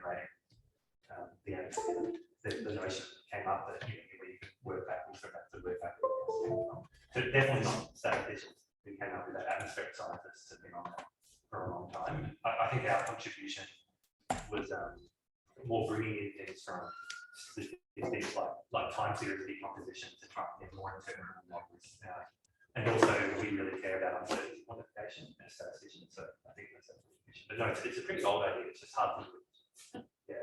generating the atmosphere. The notion came up that we could work backwards from that to work backwards. So definitely not statisticians who came up with that. Atmospheric scientists have been on that for a long time. I think our contribution was more bringing in things from statistics like time series decomposition to try and get more interpretable models. And also, we really care about uncertainty quantification as statisticians. So I think that's a contribution. But no, it's a pretty old idea. It's just hard to do. Yeah.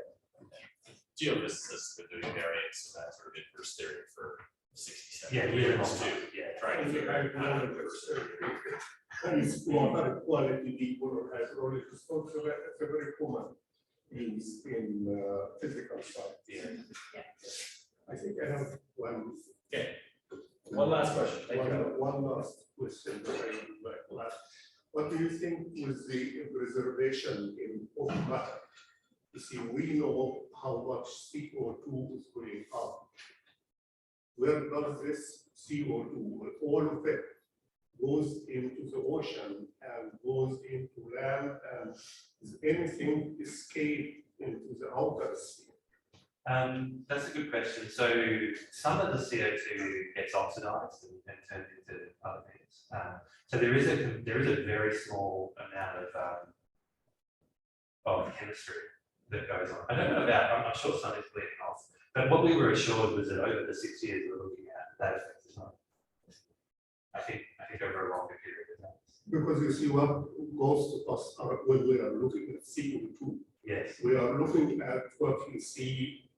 Geophysicists have been doing variants of that sort of inverse theory for 67 Yeah, years too. Yeah, trying to figure out how to inverse theory. And it's water quality equal or hydrolysis also that's a very common use in physical science. Yeah. I think I have one. Okay. One last question. One last question that I would like to ask. What do you think with the reservation in of matter? You see, we know how much CO2 is going up. Where does this CO2, all of it, goes into the ocean and goes into land, and is anything escape into the outer sphere? That's a good question. So some of the CO2 gets oxidized and turned into other things. So there is a very small amount of chemistry that goes on. I don't know about. I'm not sure some is bleeding off. But what we were assured was that over the 6 years we're looking at, that effect is not. I think over a longer period of time. Because you see, what most of us are when we are looking at CO2, yes, we are looking at what you see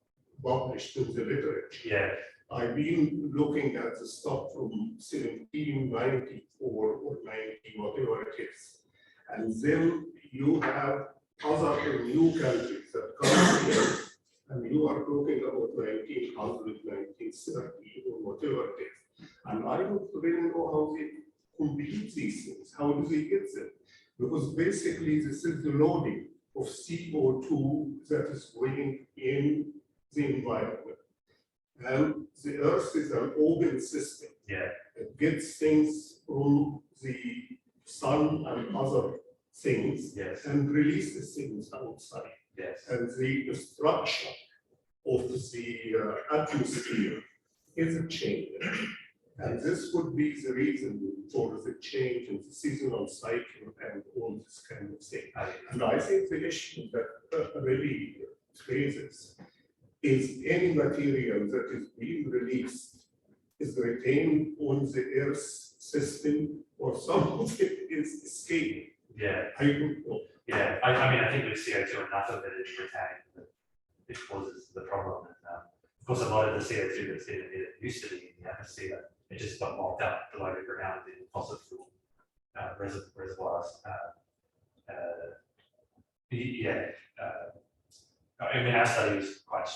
published in the literature. Yeah. I've been looking at the stuff from 1794 or 90, whatever it is. And then you have other new countries that come here, and you are talking about 1900, 1930, or whatever it is. And I don't really know how they complete these things. How do they get them? Because basically, this is the loading of CO2 that is going in the environment. And the Earth is an open system. Yeah. It gets things from the sun and other things, yes, and releases things outside. yes, And the structure of the atmosphere is a change. And this would be the reason for the change in the seasonal cycle and all this kind of thing. And I think the issue that really raises is any material that is being released is retained on the Earth's system, or some of it is escaping. yeah, I don't know. yeah. I mean, I think with CO2, enough of it is retained that it causes the problem. And, of course, a lot of the CO2 that's in it used to be in the atmosphere. It just got locked up below the ground in fossil fuel reservoirs. I mean, our study was quite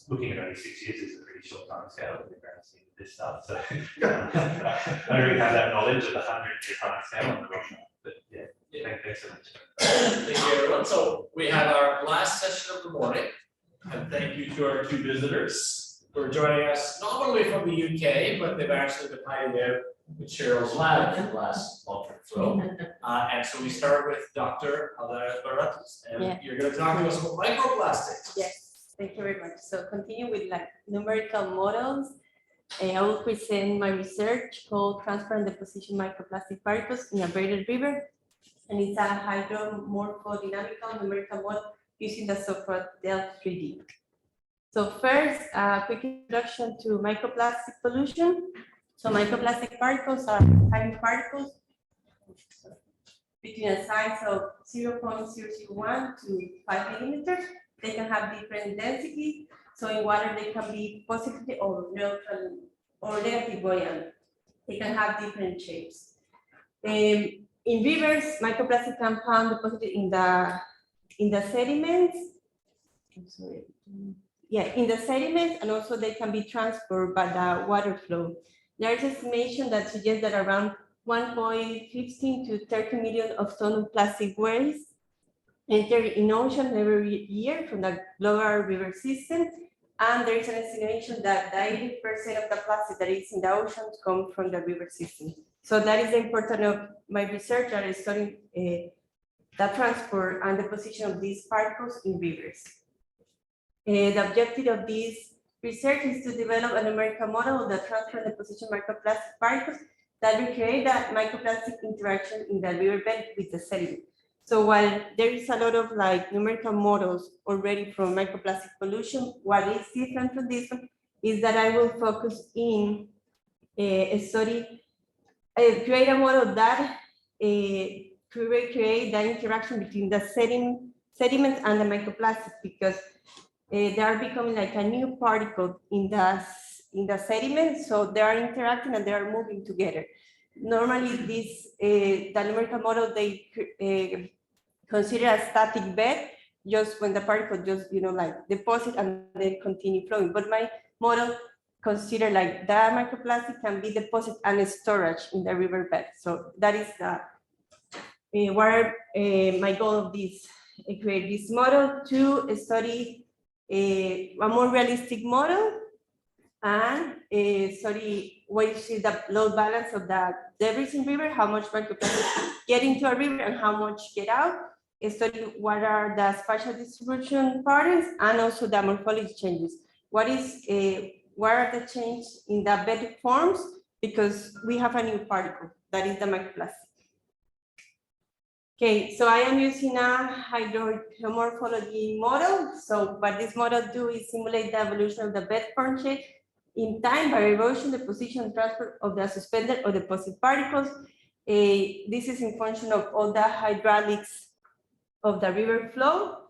looking at only 6 years is a pretty short time scale in the grand scheme of this stuff. So I don't really have that knowledge of the 100-year time scale on the rock. But yeah, thanks so much. Thank you, everyone. So we have our last session of the morning, and thank you to our two visitors who are joining us not only from the UK, but they've actually been hiding out with Cheryl's lab for the last month or so. And so we start with Dr. Alda Baratus, and you're going to talk to us about microplastics. Yes, thank you very much. So continue with like numerical models. I will present my research called transparent deposition microplastic particles in a braided river. And it's a hydromorphodynamical numerical model using the software Delft3D. So first, a quick introduction to microplastic pollution. So microplastic particles are tiny particles between a size of 0.001 to 5 millimeters. They can have different density. So in water, they can be positively or neutral or negative buoyant. They can have different shapes. In rivers, microplastic can be found deposited in the sediments. I'm sorry. Yeah, in the sediments, and also they can be transported by the water flow. There is estimation that suggests that around 1.15 to 30 million of tons of plastic waste enter in ocean every year from the global river system. And there is an estimation that 90% of the plastic that is in the oceans come from the river system. So that is the importance of my research that is studying the transport and the position of these particles in rivers. The objective of this research is to develop a numerical model of the transfer and deposition microplastic particles that recreate that microplastic interaction in the riverbed with the sediment. So while there is a lot of like numerical models already from microplastic pollution, what is different from this one is that I will focus in create a model that recreate the interaction between the sediment and the microplastic, because they are becoming like a new particle in the sediment, so they are interacting and they are moving together. Normally, this the numerical model they consider a static bed, just when the particle just like deposit and then continue flowing. But my model consider like the microplastic can be deposited and storage in the riverbed. So that is my goal of this, create this model to study a more realistic model and study what is the load balance of the debris in river, how much microplastic get into a river and how much get out, study what are the spatial distribution patterns and also the morphology changes. What are the changes in the bed forms, because we have a new particle that is the microplastic. Okay, so I am using a hydrogeomorphology model. So what this model do is simulate the evolution of the bed form shape in time by erosion, deposition, and transfer of the suspended or deposit particles. This is in function of all the hydraulics of the river flow.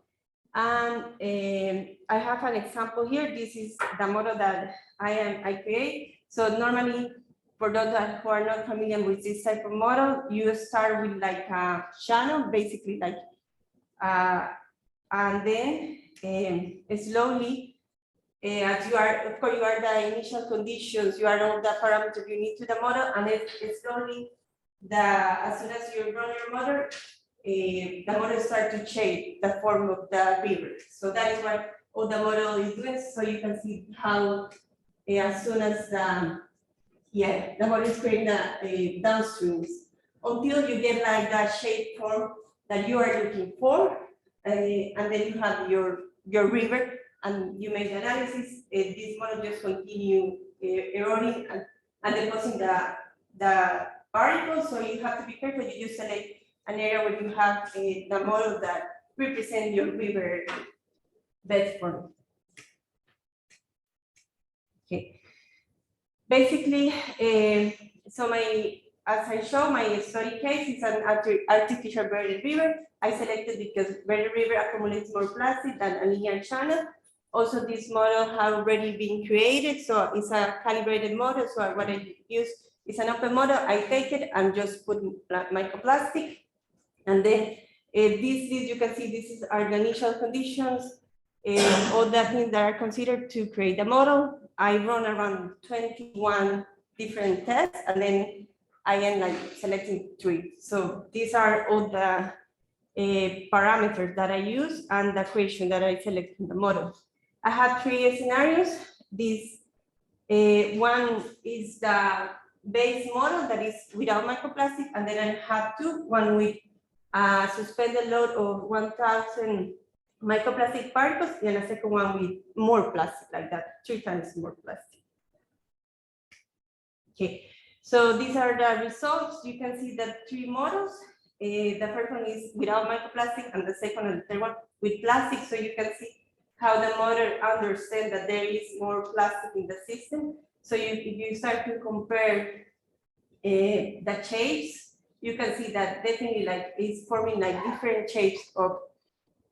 And I have an example here. This is the model that I create. So normally, for those who are not familiar with this type of model, you start with like a channel, basically like, and then slowly, as you are, of course, you are the initial conditions, you are all the parameters you need to the model, and it's slowly, as soon as you run your model, the model starts to change the form of the river. So that is what all the model is doing. So you can see how as soon as the model is creating the downstreams until you get like that shape form that you are looking for, and then you have your river and you make the analysis. This model just continue eroding and depositing the particles. So you have to be careful. You just select an area where you have the model that represent your river bed form. Okay. Basically, so as I show, my study case is an artificial buried river. I selected because buried river accumulates more plastic than a linear channel. Also, this model has already been created, so it's a calibrated model. So what I use is an open model. I take it and just put microplastic. And then you can see this are the initial conditions, all the things that are considered to create the model. I run around 21 different tests, and then I am like selecting 3. So these are all the parameters that I use and the equation that I select in the model. I have 3 scenarios. This one is the base model that is without microplastic, and then I have 2, one with suspended load of 1,000 microplastic particles, and a second one with more plastic, like that, 3 times more plastic. Okay, so these are the results. You can see the 3 models. The first one is without microplastic, and the second and the third one with plastic. So you can see how the model understands that there is more plastic in the system. So if you start to compare the shapes, you can see that definitely like it's forming like different shapes of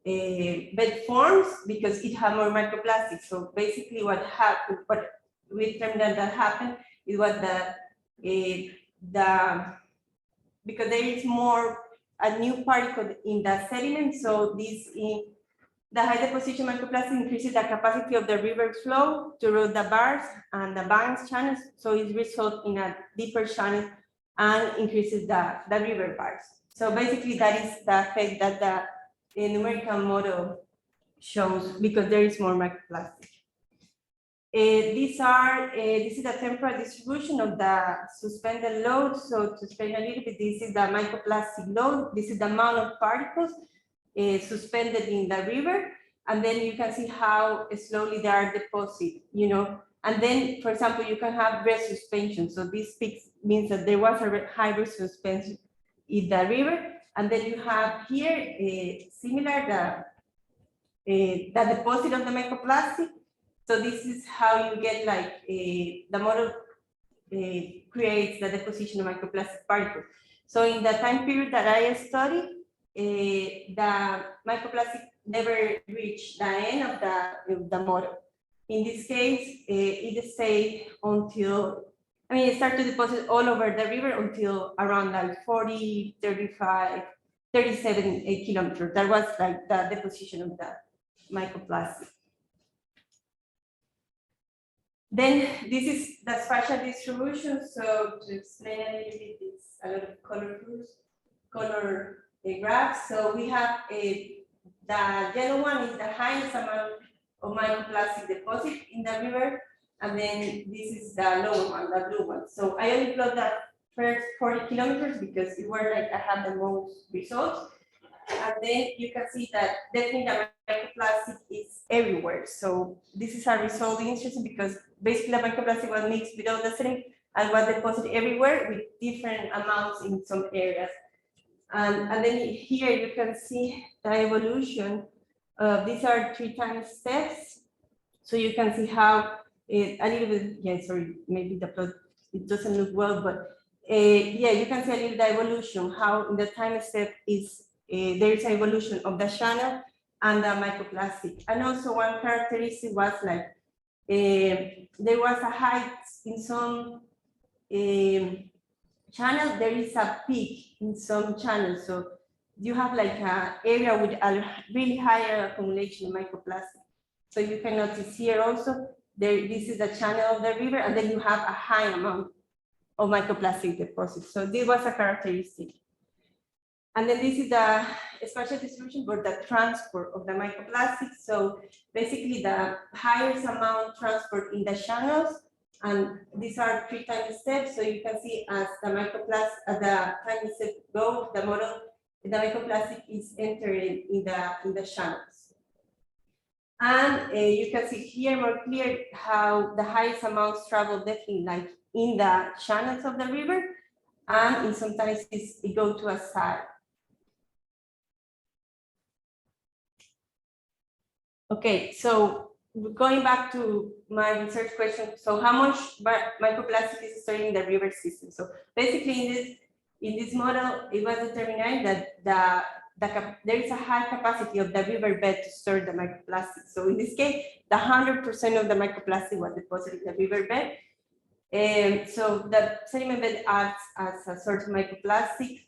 bed forms because it has more microplastic. So basically what happened, what we term that happened is what because there is more a new particle in the sediment. So this the high deposition microplastic increases the capacity of the river flow to route the bars and the banks channels. So it results in a deeper channel and increases the river bars. So basically that is the effect that the numerical model shows because there is more microplastic. This is the temporal distribution of the suspended load. So to explain a little bit, this is the microplastic load. This is the amount of particles suspended in the river. and then you can see how slowly they are deposited, you know. And then, for example, you can have resuspension. So this means that there was a high resuspension in the river. And then you have here similar the deposit of the microplastic. So this is how you get like the model creates the deposition of microplastic particles. So in the time period that I studied, the microplastic never reached the end of the model. In this case, it stayed until, I mean, it started to deposit all over the river until around like 40, 35, 37 kilometers. That was like the deposition of the microplastic. Then this is the spatial distribution. So to explain a little bit, it's a lot of color graphs. So we have the yellow one is the highest amount of microplastic deposit in the river, and then this is the lower one, the blue one. So I only plot the first 40 kilometers because it were like I have the most results. And then you can see that definitely the microplastic is everywhere. So this is a result interesting because basically the microplastic was mixed below the sediment and was deposited everywhere with different amounts in some areas. And then here you can see the evolution. These are 3 time steps. So you can see how a little bit, yeah, sorry, maybe the plot, it doesn't look well, but yeah, you can see a little the evolution, how in the time step is there is an evolution of the channel and the microplastic. And also one characteristic was like, there was a height in some channel, there is a peak in some channels. So you have like an area with a really higher accumulation of microplastic. So you can notice here also, this is the channel of the river, and then you have a high amount of microplastic deposits. So this was a characteristic. And then this is the spatial distribution for the transport of the microplastics. So basically the highest amount transport in the channels, and these are 3 time steps. So you can see as the microplastic, as the time step go, the model, the microplastic is entering in the channels. And you can see here more clear how the highest amounts travel definitely like in the channels of the river, and in sometimes it go to a side. Okay, so going back to my research question, so how much microplastic is stored in the river system? So basically in this model, it was determined that there is a high capacity of the riverbed to store the microplastic. So in this case, the 100% of the microplastic was deposited in the riverbed. And so the sediment bed acts as a source of microplastic,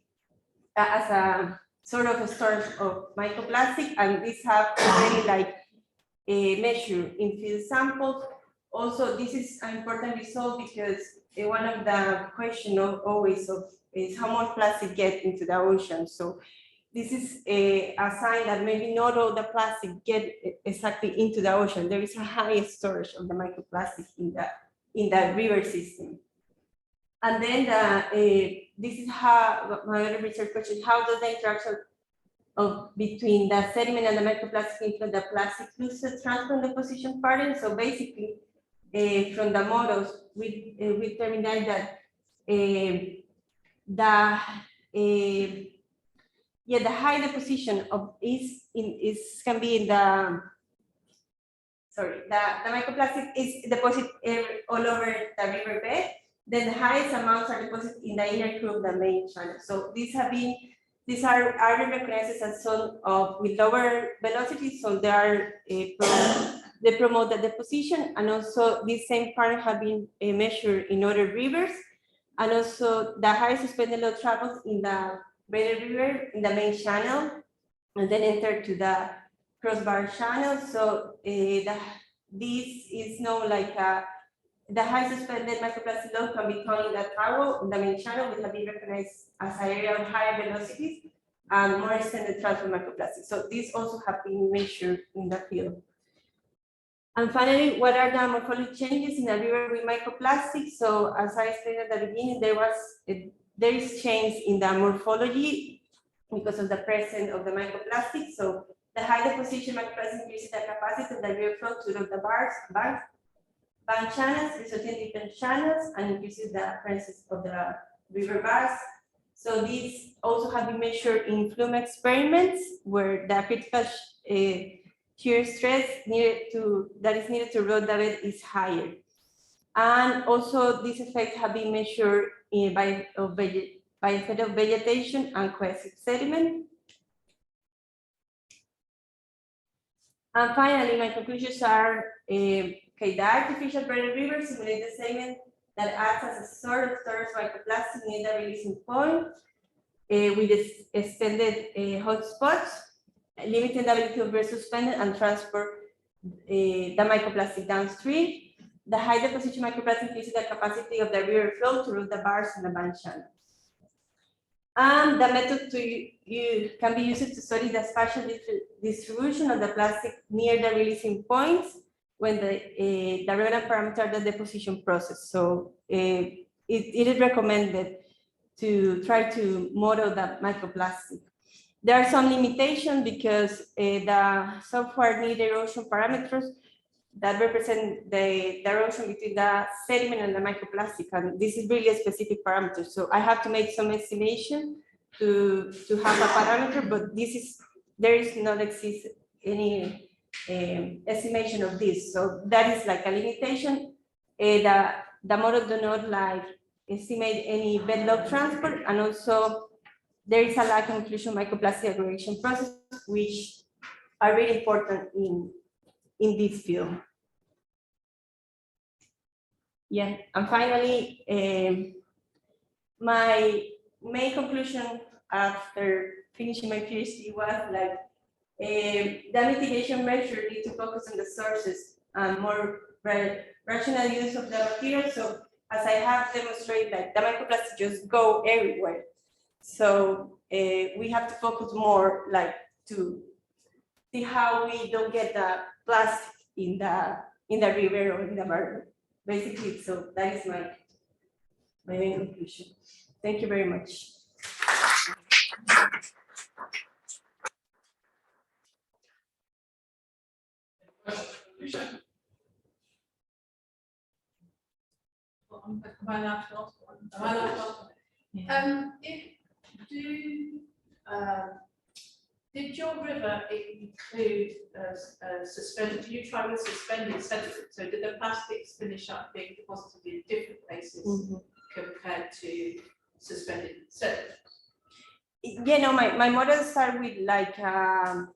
as a sort of a source of microplastic, and these have already like a measure in field samples. Also, this is an important result because one of the questions always is how much plastic get into the ocean. So this is a sign that maybe not all the plastic get exactly into the ocean. There is a high storage of the microplastic in the river system. And then this is how my other research question: how does the interaction between the sediment and the microplastic influence the plastic fluid transport deposition pattern? So basically, from the models, we determined that the high deposition of can be in the microplastic is deposited all over the riverbed. Then the highest amounts are deposited in the inner crew of the main channel. So these are recognized as some with lower velocities, so they are they promote the deposition, and also this same pattern have been measured in other rivers, and also the high suspended load travels in the Greater River in the main channel, and then enter to the crossbar channel. So this is known like the high suspended microplastic load can be found in the tower in the main channel, which have been recognized as an area of higher velocities and more extended transfer microplastic. So these also have been measured in the field. And finally, what are the morphology changes in the river with microplastics? So as I explained at the beginning, there is change in the morphology because of the presence of the microplastic. So The high deposition microplastic increases the capacity of the river flow to load the bank channels, resulting in different channels, and increases the presence of the river bars. So these also have been measured in flume experiments where the critical shear stress that is needed to load the bed is higher. And also these effects have been measured by effect of vegetation and cohesive sediment. And finally, my conclusions are, okay, the artificial buried river simulates the sediment that acts as a sort of storage microplastic near the releasing point with extended hotspots, limiting the ability to be suspended and transport the microplastic downstream. The high deposition microplastic increases the capacity of the river flow to route the bars and the bank channel. And the method can be used to study the spatial distribution of the plastic near the releasing points when the relevant parameter of the deposition process. So it is recommended to try to model the microplastic. There are some limitations because the software need erosion parameters that represent the erosion between the sediment and the microplastic, and this is really a specific parameter. So I have to make some estimation to have a parameter, but there is not exist any estimation of this. So that is like a limitation. The model do not like estimate any bed log transport, and also there is a lack of inclusion microplastic aggregation process, which are really important in this field. Yeah, and finally, my main conclusion after finishing my PhD was like, the mitigation measure need to focus on the sources and more rational use of the material. So as I have demonstrated, like the microplastics just go everywhere. So we have to focus more like to see how we don't get the plastic in the river or in the barrier. Basically, so that is my main conclusion. Thank you very much. My last did your river include suspended? Do you try with suspended sediment? So did the plastics finish up being deposited in different places compared to suspended sediment? Yeah, no, my model start with like a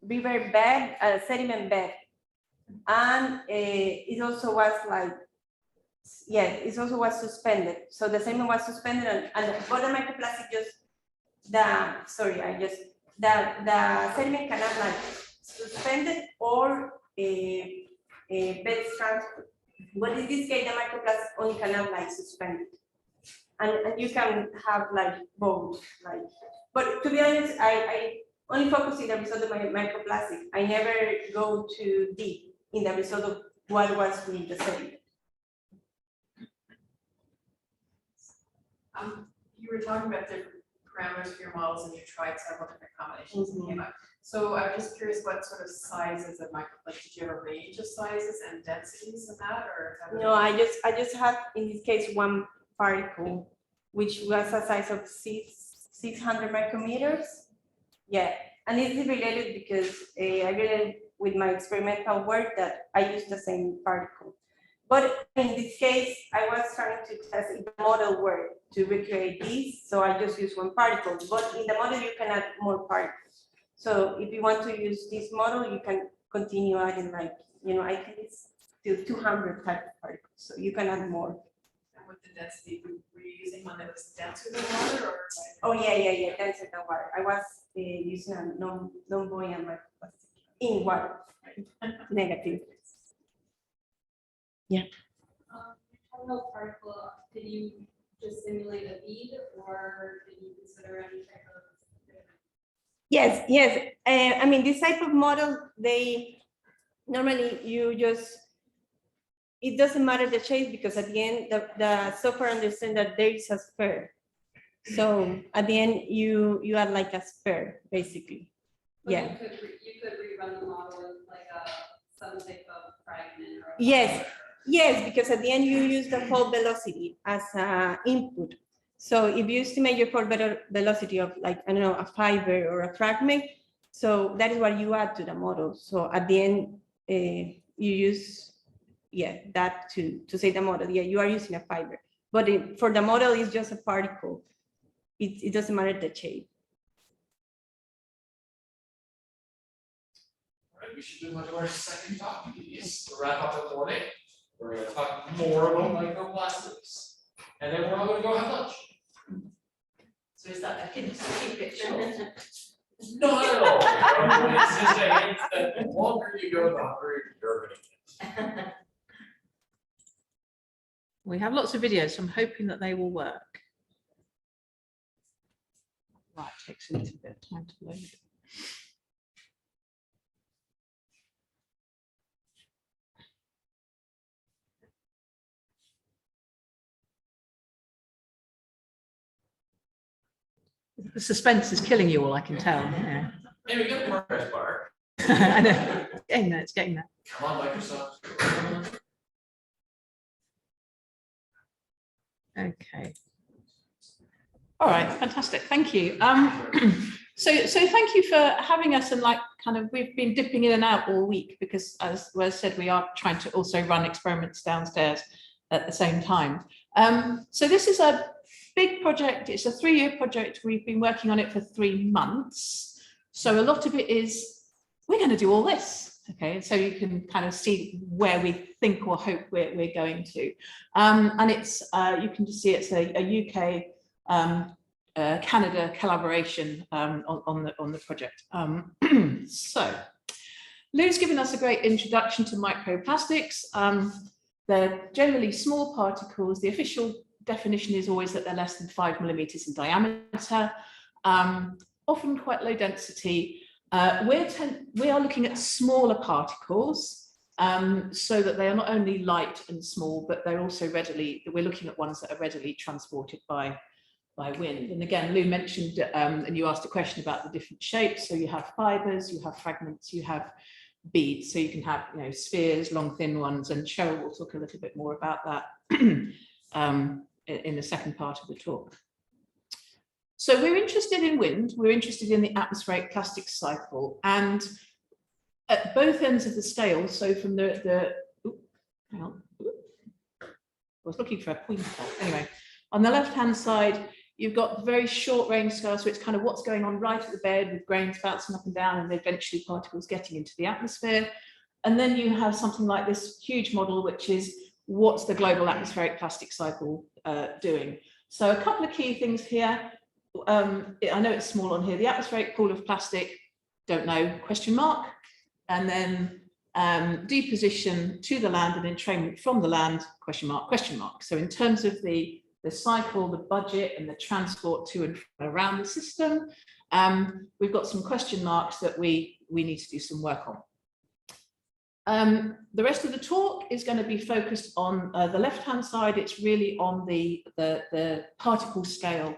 river bed, a sediment bed, and it also was like, yeah, it also was suspended. So the sediment was suspended, and the bottom microplastic just the sediment cannot like suspended or a bed transfer. But in this case, the microplastic only cannot like suspended. And you can have like both, like, but to be honest, I only focus in the result of my microplastic. I never go too deep in the result of what was with the sediment. You were talking about different parameters for your models, and you tried several different combinations and came up. So I'm just curious, what sort of sizes of like, did you have a range of sizes and densities in that, or? No, I just have in this case one particle, which was a size of 600 micrometers. Yeah, and it is related because I related with my experimental work that I used the same particle. But in this case, I was trying to test if the model worked to recreate this, so I just used one particle. But in the model, you can add more particles. So if you want to use this model, you can continue adding, like, you know, I think it's still 200 type of particles, so you can add more. And with the density, were you using one that was denser than water, or? Oh yeah, denser than water. I was using a non-buoyant microplastic in water, negative. Yeah. Terminal particle, did you just simulate a bead, or did you consider any type of? Yes. I mean, this type of model, they normally it doesn't matter the shape, because at the end, the software understands that there is a sphere. So at the end, you are like a sphere, basically. But Yeah. You could rerun the model with like some type of fragment or. Yes, yes, because at the end you use the fall velocity as an input. So if you estimate your fall velocity of like, I don't know, a fiber or a fragment, so that is what you add to the model. So at the end, you use, that to say the model. Yeah, you are using a fiber, but for the model, it's just a particle. It doesn't matter the shape. All right, we should move on to our second topic, please, to wrap up the morning. We're gonna talk more about microplastics, and then we're all gonna go have lunch. So is that a hint to keep it short? Not at all. It's just a hint that the longer you go, the hungrier you're gonna get. We have lots of videos, so I'm hoping that they will work. Right, takes a little bit of time to load. The suspense is killing you all, I can tell. Yeah. Hey, we got a progress bar. I know. It's getting there. Come on, Microsoft. Okay. All right, fantastic. Thank you. So thank you for having us, and like kind of we've been dipping in and out all week because, as was said, we are trying to also run experiments downstairs at the same time. So this is a big project. It's a 3-year project. We've been working on it for 3 months. So a lot of it is we're going to do all this. Okay, so you can kind of see where we think or hope we're going to. And it's you can just see it's a UK Canada collaboration on the project. So Lou's given us a great introduction to microplastics. They're generally small particles. The official definition is always that they're less than 5 millimeters in diameter, often quite low density. We are looking at smaller particles so that they are not only light and small, but they're also we're looking at ones that are readily transported by wind. And again, Lou mentioned, and you asked a question about the different shapes. So you have fibers, you have fragments, you have beads. So you can have, spheres, long, thin ones, and Cheryl will talk a little bit more about that in the second part of the talk. So we're interested in wind, we're interested in the atmospheric plastic cycle, and at both ends of the scale, so from hang on, I was looking for a pointer. Anyway, on the left-hand side, you've got the very short range scale, so it's kind of what's going on right at the bed with grains bouncing up and down and eventually particles getting into the atmosphere. And then you have something like this huge model, which is what's the global atmospheric plastic cycle doing. So a couple of key things here. I know it's small on here. The atmospheric pool of plastic, don't know, question mark. And then deposition to the land and entrainment from the land, question mark, question mark. So in terms of the cycle, the budget and the transport to and around the system, we've got some question marks that we need to do some work on. The rest of the talk is going to be focused on the left-hand side. It's really on the particle scale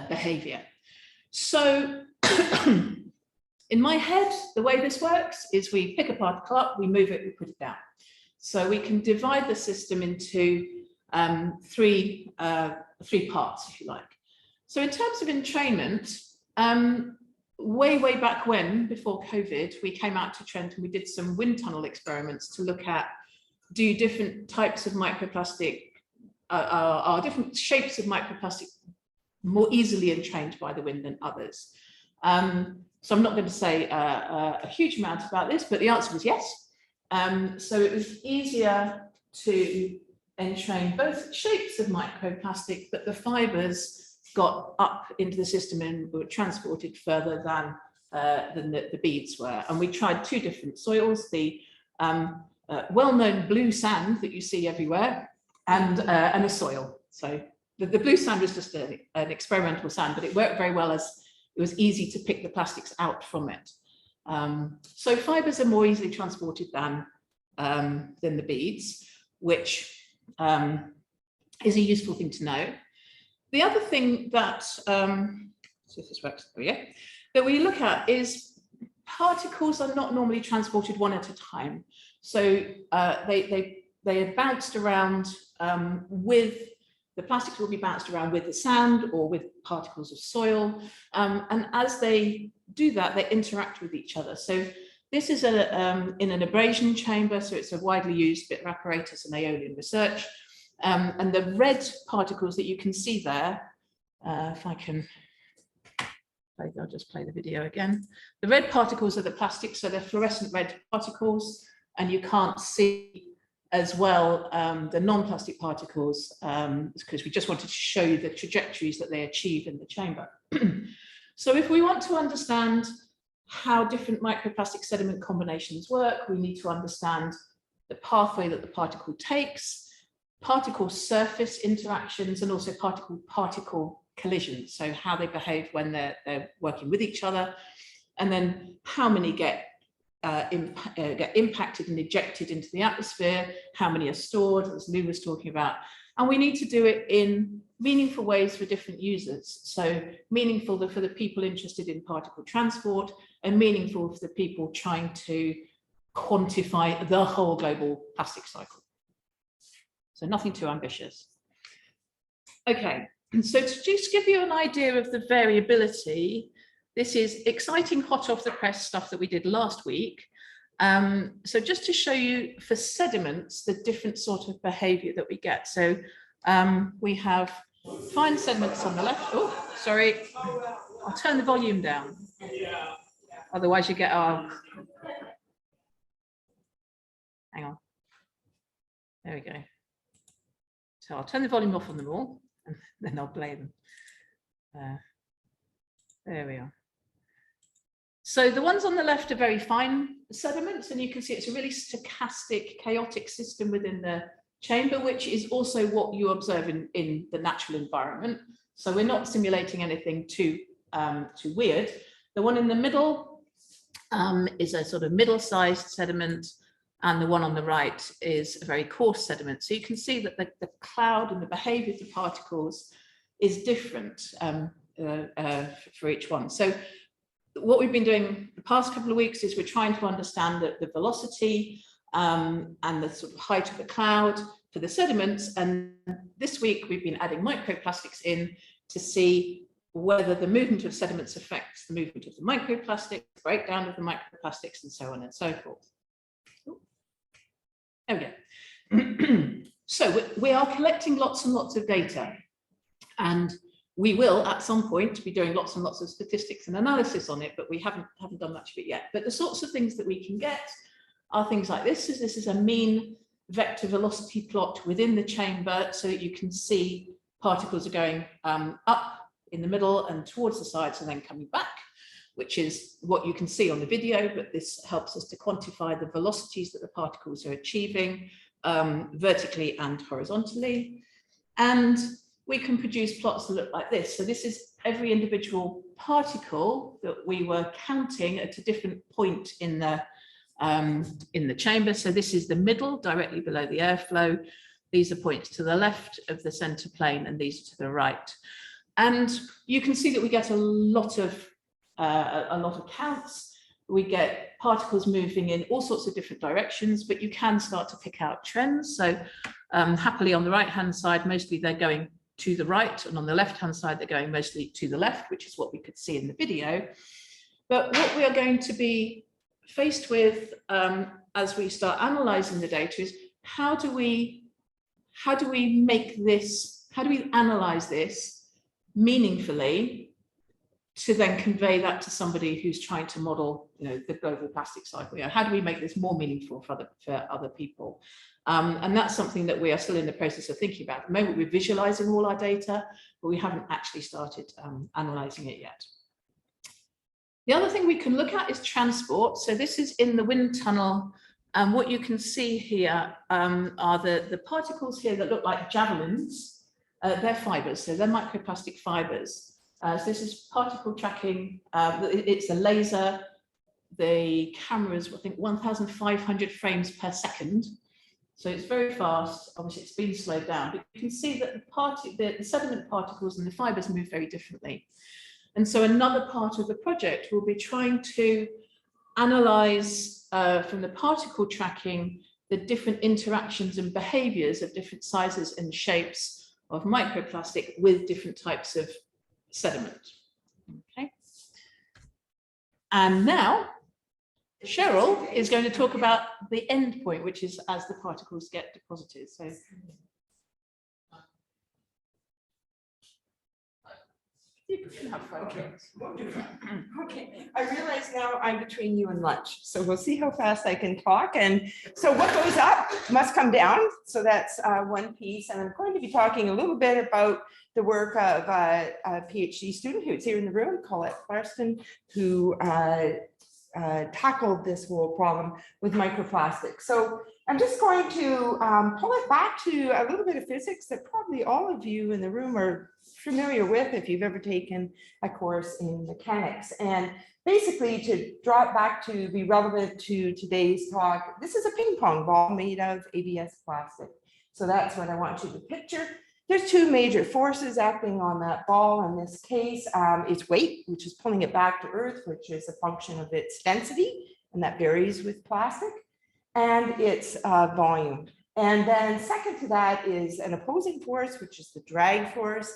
behavior. So in my head, the way this works is we pick a particle up, we move it, we put it down. So we can divide the system into three parts, if you like. So in terms of entrainment, way back when, before COVID, we came out to Trent and we did some wind tunnel experiments to look at, do different types of microplastic, are different shapes of microplastic more easily entrained by the wind than others? So I'm not going to say a huge amount about this, but the answer was yes. So it was easier to entrain both shapes of microplastic, but the fibers got up into the system and were transported further than the beads were. And we tried 2 different soils, the well-known blue sand that you see everywhere, and a soil. So the blue sand was just an experimental sand, but it worked very well as it was easy to pick the plastics out from it. So fibers are more easily transported than the beads, which is a useful thing to know. The other thing that, see if this works, there we go. that we look at is particles are not normally transported one at a time. So they are bounced around with, the plastics will be bounced around with the sand or with particles of soil. And as they do that, they interact with each other. So this is in an abrasion chamber, so it's a widely used bit of apparatus in aeolian research. And the red particles that you can see there, if I can, I'll just play the video again. The red particles are the plastics, so they're fluorescent red particles, and you can't see as well the non-plastic particles, because we just wanted to show you the trajectories that they achieve in the chamber. So if we want to understand how different microplastic sediment combinations work, we need to understand the pathway that the particle takes, particle surface interactions, and also particle collisions, so how they behave when they're working with each other, and then how many get impacted and ejected into the atmosphere, how many are stored, as Lou was talking about. And we need to do it in meaningful ways for different users. So meaningful for the people interested in particle transport, and meaningful for the people trying to quantify the whole global plastic cycle. So nothing too ambitious. Okay, and so to just give you an idea of the variability, this is exciting, hot off the press stuff that we did last week. So just to show you for sediments, the different sort of behavior that we get. So we have fine sediments on the left. Oh, sorry, I'll turn the volume down. Otherwise you get our, hang on, there we go. So I'll turn the volume off on them all, and then I'll play them. There we are. So the ones on the left are very fine sediments, and you can see it's a really stochastic, chaotic system within the chamber, which is also what you observe in the natural environment. So we're not simulating anything too weird. The one in the middle is a sort of middle-sized sediment, and the one on the right is a very coarse sediment. So you can see that the cloud and the behavior of the particles is different for each one. So what we've been doing the past couple of weeks is we're trying to understand the velocity and the sort of height of the cloud for the sediments. And this week we've been adding microplastics in to see whether the movement of sediments affects the movement of the microplastics, breakdown of the microplastics, and so on and so forth. There we go. So we are collecting lots and lots of data, and we will at some point be doing lots and lots of statistics and analysis on it, but we haven't done much of it yet. But the sorts of things that we can get are things like this. This is a mean vector velocity plot within the chamber, so that you can see particles are going up in the middle and towards the sides and then coming back, which is what you can see on the video, but this helps us to quantify the velocities that the particles are achieving vertically and horizontally. And we can produce plots that look like this. So this is every individual particle that we were counting at a different point in the chamber. So this is the middle, directly below the airflow. These are points to the left of the center plane, and these are to the right. And you can see that we get a lot of counts. We get particles moving in all sorts of different directions, but you can start to pick out trends. So happily on the right-hand side, mostly they're going to the right, and on the left-hand side, they're going mostly to the left, which is what we could see in the video. But what we are going to be faced with as we start analyzing the data is how do we analyze this meaningfully to then convey that to somebody who's trying to model, the global plastic cycle? How do we make this more meaningful for other people? And that's something that we are still in the process of thinking about. At the moment, we're visualizing all our data, but we haven't actually started analyzing it yet. The other thing we can look at is transport. So this is in the wind tunnel. And what you can see here are the particles here that look like javelins. They're fibers, so they're microplastic fibers. So this is particle tracking. It's a laser. The camera is, I think, 1,500 frames per second. So it's very fast. Obviously, it's been slowed down, but you can see that the sediment particles and the fibers move very differently. And so another part of the project will be trying to analyze from the particle tracking the different interactions and behaviors of different sizes and shapes of microplastic with different types of sediment. Okay. And now Cheryl is going to talk about the end point, which is as the particles get deposited. So you can have fun. Okay, I realize now I'm between you and lunch, so we'll see how fast I can talk. And so what goes up must come down. So that's one piece. And I'm going to be talking a little bit about the work of a PhD student who's here in the room, Colette Clarston, who tackled this whole problem with microplastics. So I'm just going to pull it back to a little bit of physics that probably all of you in the room are familiar with if you've ever taken a course in mechanics. And basically, to draw it back to be relevant to today's talk, this is a ping pong ball made of ABS plastic. So that's what I want you to picture. There's two major forces acting on that ball. In this case, its weight, which is pulling it back to Earth, which is a function of its density, and that varies with plastic, and its volume. And then second to that is an opposing force, which is the drag force.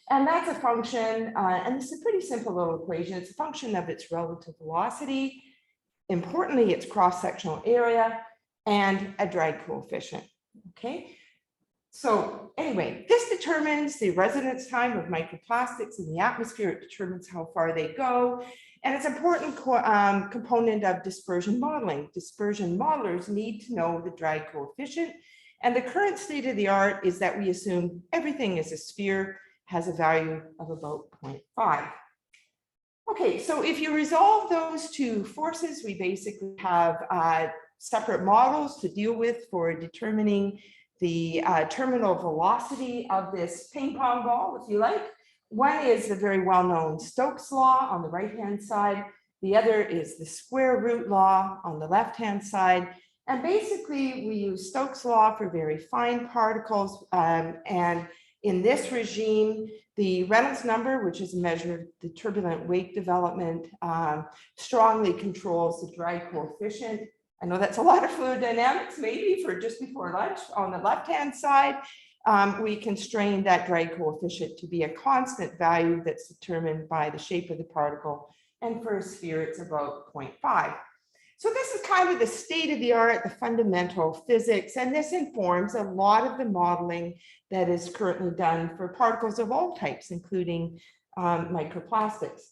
And that's a function, and it's a pretty simple little equation. It's a function of its relative velocity, importantly, its cross-sectional area, and a drag coefficient, okay? So anyway, this determines the residence time of microplastics in the atmosphere. It determines how far they go. And it's an important component of dispersion modeling. Dispersion modelers need to know the drag coefficient. And the current state of the art is that we assume everything is a sphere, has a value of about 0.5. Okay, so if you resolve those two forces, we basically have separate models to deal with for determining the terminal velocity of this ping pong ball, if you like. One is the very well-known Stokes law on the right-hand side. The other is the square root law on the left-hand side. And basically, we use Stokes law for very fine particles. And in this regime, the Reynolds number, which is a measure of the turbulent wake development, strongly controls the drag coefficient. I know that's a lot of fluid dynamics, maybe for just before lunch. On the left-hand side, we constrain that drag coefficient to be a constant value that's determined by the shape of the particle. And for a sphere, it's about 0.5. So this is kind of the state of the art, the fundamental physics, and this informs a lot of the modeling that is currently done for particles of all types, including microplastics.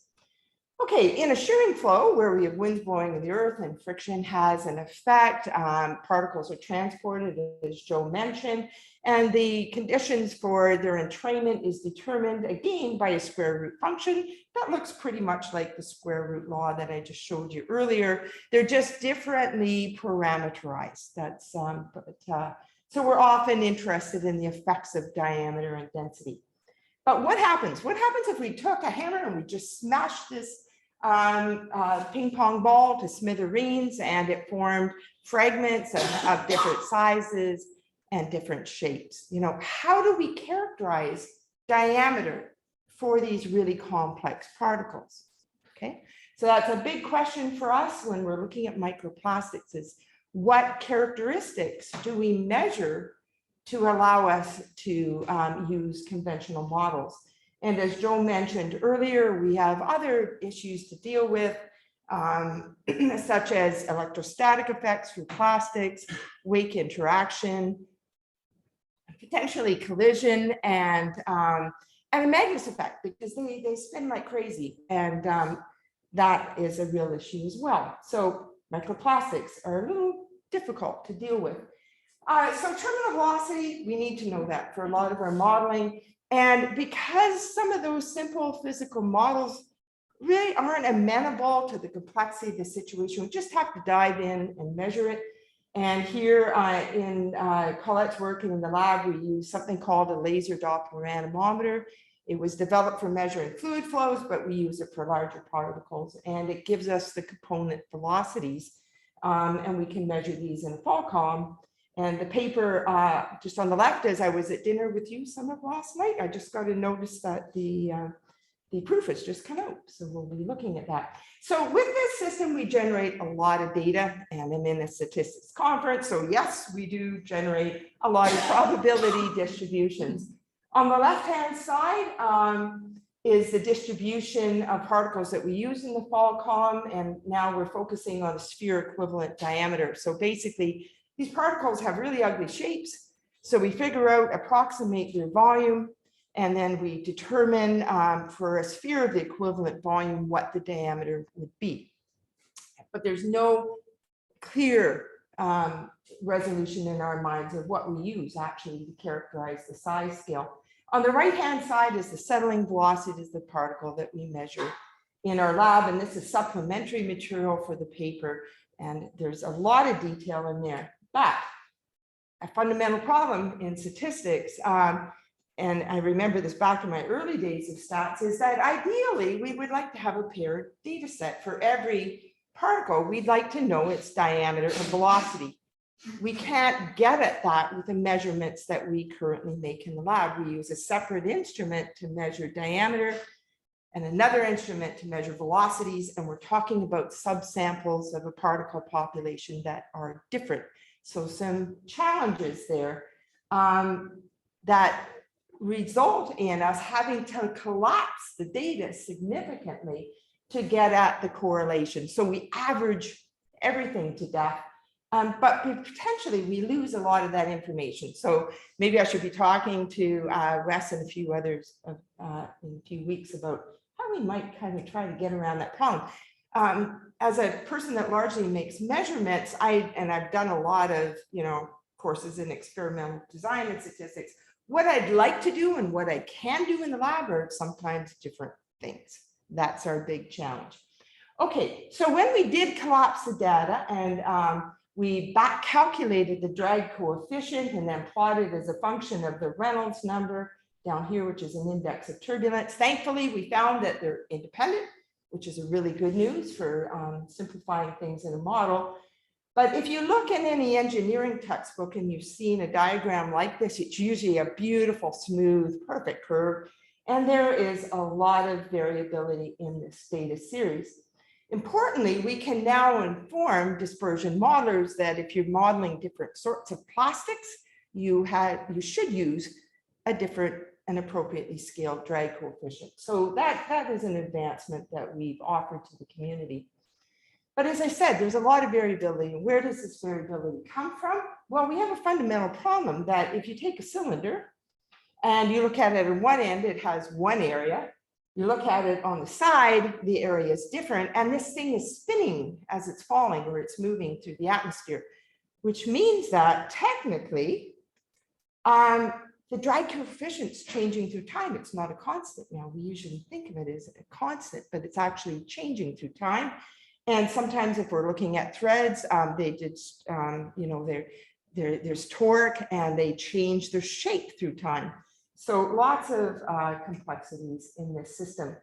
Okay, in a shearing flow where we have winds blowing in the earth and friction has an effect, particles are transported, as Joe mentioned, and the conditions for their entrainment is determined again by a square root function that looks pretty much like the square root law that I just showed you earlier. They're just differently parameterized. That's so we're often interested in the effects of diameter and density. But what happens? What happens if we took a hammer and we just smashed this ping pong ball to smithereens and it formed fragments of different sizes and different shapes? You know, how do we characterize diameter for these really complex particles? Okay, so that's a big question for us when we're looking at microplastics, is what characteristics do we measure to allow us to use conventional models? And as Joe mentioned earlier, we have other issues to deal with, such as electrostatic effects through plastics, wake interaction, potentially collision, and a Magnus effect, because they spin like crazy. And that is a real issue as well. So microplastics are a little difficult to deal with. So terminal velocity, we need to know that for a lot of our modeling. And because some of those simple physical models really aren't amenable to the complexity of the situation, we just have to dive in and measure it. And here in Colette's work in the lab, we use something called a laser Doppler anemometer. It was developed for measuring fluid flows, but we use it for larger particles. And it gives us the component velocities. And we can measure these in a fall column. And the paper just on the left, as I was at dinner with you some of last night, I just got to notice that the the proof has just come out, so we'll be looking at that. So with this system, we generate a lot of data, and I'm in a statistics conference, so yes, we do generate a lot of probability distributions. On the left-hand side is the distribution of particles that we use in the fall column, and now we're focusing on the sphere equivalent diameter. So basically, these particles have really ugly shapes, so we figure out, approximate their volume, and then we determine for a sphere of the equivalent volume what the diameter would be. But there's no clear resolution in our minds of what we use actually to characterize the size scale. On the right-hand side is the settling velocity of the particle that we measure in our lab, and this is supplementary material for the paper, and there's a lot of detail in there. But a fundamental problem in statistics, and I remember this back in my early days of stats, is that ideally we would like to have a paired data set for every particle. We'd like to know its diameter and velocity. We can't get at that with the measurements that we currently make in the lab. We use a separate instrument to measure diameter and another instrument to measure velocities, and we're talking about subsamples of a particle population that are different. So some challenges there that result in us having to collapse the data significantly to get at the correlation. So we average everything to death, but potentially we lose a lot of that information. So maybe I should be talking to Wes and a few others in a few weeks about how we might kind of try to get around that problem. As a person that largely makes measurements, I've done a lot of courses in experimental design and statistics. What I'd like to do and what I can do in the lab are sometimes different things. That's our big challenge. Okay, so when we did collapse the data and we back calculated the drag coefficient and then plotted as a function of the Reynolds number down here, which is an index of turbulence. Thankfully, we found that they're independent, which is a really good news for simplifying things in a model. But if you look in any engineering textbook and you've seen a diagram like this, it's usually a beautiful, smooth, perfect curve. And there is a lot of variability in this data series. Importantly, we can now inform dispersion modelers that if you're modeling different sorts of plastics, you should use a different and appropriately scaled drag coefficient. So that is an advancement that we've offered to the community. But as I said, there's a lot of variability. Where does this variability come from? Well, we have a fundamental problem that if you take a cylinder and you look at it on one end, it has one area. You look at it on the side, the area is different. And this thing is spinning as it's falling or it's moving through the atmosphere, which means that technically, the drag coefficient is changing through time. It's not a constant now. We usually think of it as a constant, but it's actually changing through time. And sometimes if we're looking at threads, they just, there's torque and they change their shape through time. So lots of complexities in this system.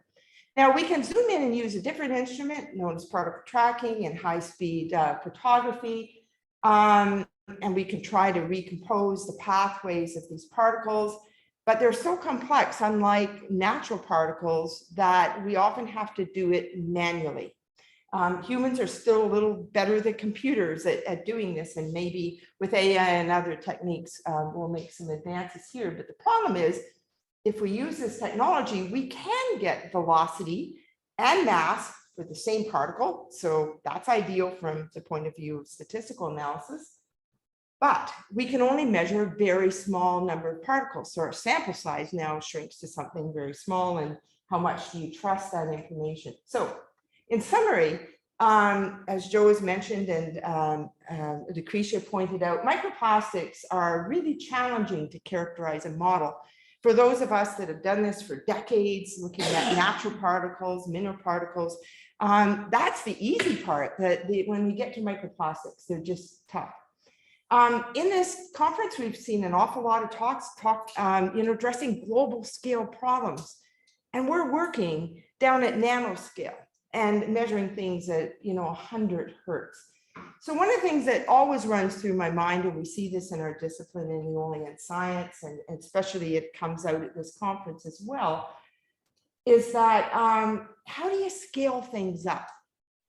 Now we can zoom in and use a different instrument known as particle tracking and high-speed photography. And we can try to recompose the pathways of these particles, but they're so complex, unlike natural particles, that we often have to do it manually. Humans are still a little better than computers at doing this, and maybe with AI and other techniques, we'll make some advances here. But the problem is, if we use this technology, we can get velocity and mass for the same particle. So that's ideal from the point of view of statistical analysis. But we can only measure a very small number of particles. So our sample size now shrinks to something very small. And how much do you trust that information? So in summary, as Joe has mentioned and Lucretia pointed out, microplastics are really challenging to characterize and model. For those of us that have done this for decades, looking at natural particles, mineral particles, that's the easy part. When we get to microplastics, they're just tough. In this conference, we've seen an awful lot of talks addressing global scale problems. And we're working down at nanoscale and measuring things at 100 hertz. So one of the things that always runs through my mind, and we see this in our discipline in Aeolian science, and especially it comes out at this conference as well, is that how do you scale things up?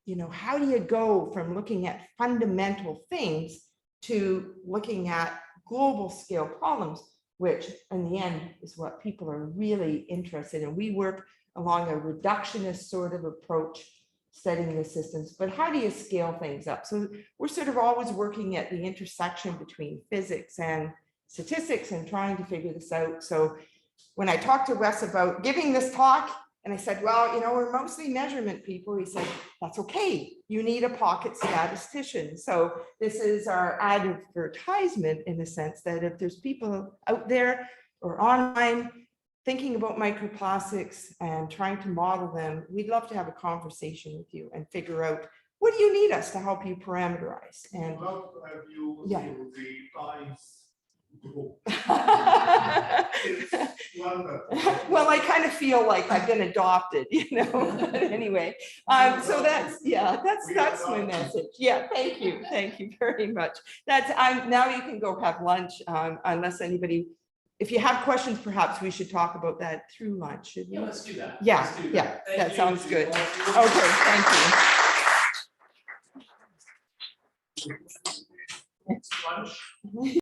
You know, how do you go from looking at fundamental things to looking at global scale problems, which in the end is what people are really interested in. We work along a reductionist sort of approach, studying the systems, but how do you scale things up? So we're sort of always working at the intersection between physics and statistics and trying to figure this out. So when I talked to Wes about giving this talk, and I said, well, you know, we're mostly measurement people. He said, that's okay. You need a pocket statistician. So this is our advertisement in the sense that if there's people out there or online thinking about microplastics and trying to model them, we'd love to have a conversation with you and figure out, what do you need us to help you parameterize? And Well, have you Yeah. seen the Times group? It's wonderful. well, I kind of feel like I've been adopted, you know, but anyway. So that's my message. Yeah, thank you very much. That's, now you can go have lunch, unless anybody, if you have questions, perhaps we should talk about that through lunch, should we? Yeah, let's do that. Yeah, Let's do yeah, Thank that you sounds to good. all of you. Okay, thank you. Lunch.